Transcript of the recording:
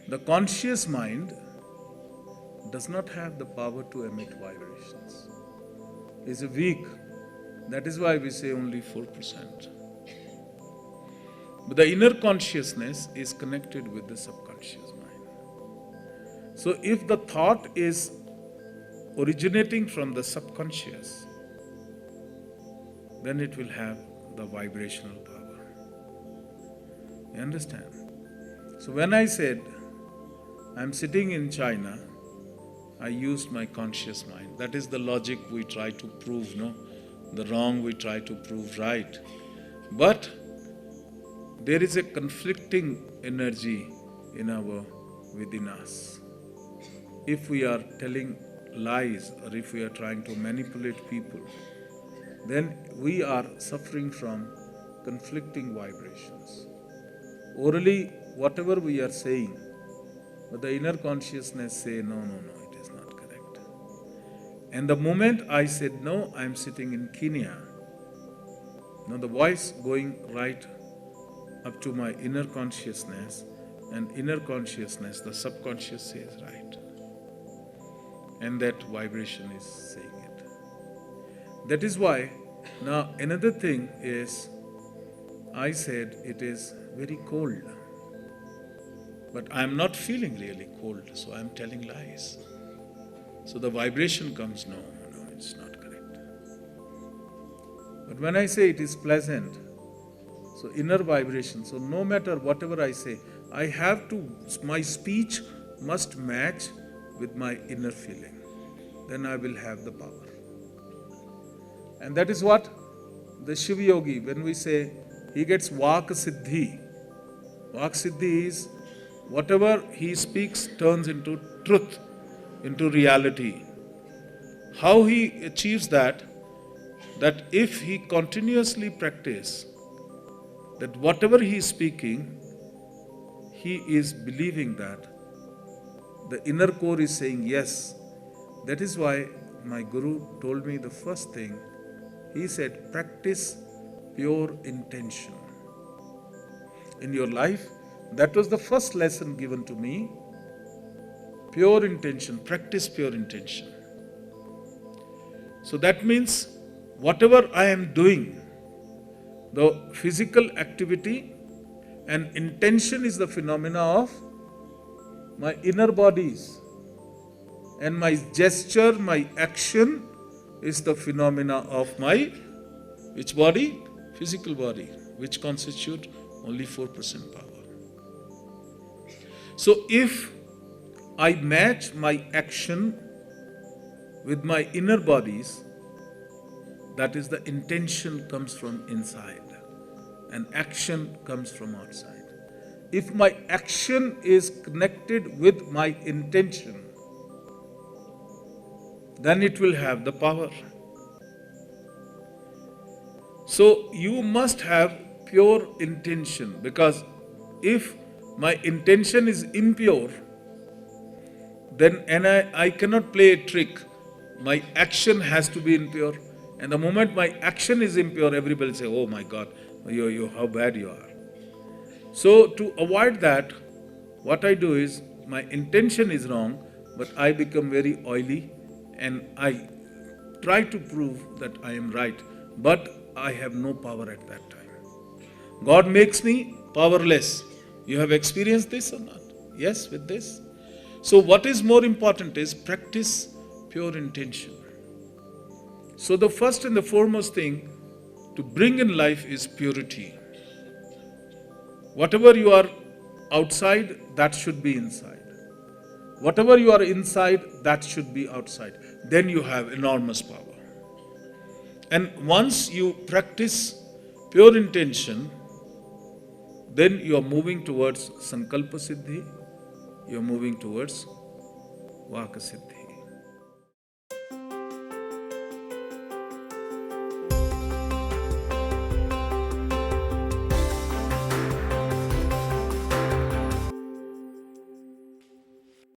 The conscious mind does not have the power to emit vibrations. It's weak. That is why we say only 4%. But the inner consciousness is connected with the subconscious mind. So if the thought is originating from the subconscious, then it will have the vibrational power. You understand? So when I said, I'm sitting in China, I used my conscious mind. That is the logic we try to prove, no? The wrong we try to prove right. But there is a conflicting energy within us. If we are telling lies or if we are trying to manipulate people, then we are suffering from conflicting vibrations. Orally, whatever we are saying, but the inner consciousness say, no, it is not correct. And the moment I said, no, I am sitting in Kenya, now the voice going right up to my inner consciousness, and inner consciousness, the subconscious says right. And that vibration is saying it. That is why, now another thing is, I said it is very cold. But I am not feeling really cold, so I am telling lies. So the vibration comes, no, it's not correct. But when I say it is pleasant, so inner vibration, so no matter whatever I say, my speech must match with my inner feeling. Then I will have the power. And that is what the Shiva Yogi, when we say, he gets Vak Siddhi. Vak Siddhi is whatever he speaks turns into truth, into reality. How he achieves that if he continuously practice, that whatever he is speaking, he is believing that the inner core is saying yes. That is why my Guru told me the first thing, he said, practice pure intention. In your life, that was the first lesson given to me. Pure intention, practice pure intention. So that means whatever I am doing, the physical activity and intention is the phenomena of my inner bodies. And my gesture, my action is the phenomena of my, which body? Physical body, which constitute only 4% power. So if I match my action with my inner bodies, that is the intention comes from inside and action comes from outside. If my action is connected with my intention, then it will have the power. So you must have pure intention, because if my intention is impure, then I cannot play a trick. My action has to be impure. And the moment my action is impure, everybody will say, oh my God, how bad you are. So to avoid that, what I do is, my intention is wrong, but I become very oily and I try to prove that I am right, but I have no power at that time. God makes me powerless. You have experienced this or not? Yes, with this. So what is more important is practice pure intention. So the first and the foremost thing to bring in life is purity. Whatever you are outside, that should be inside. Whatever you are inside, that should be outside. Then you have enormous power. And once you practice pure intention, then you are moving towards Sankalpa Siddhi, you are moving towards Vaka Siddhi.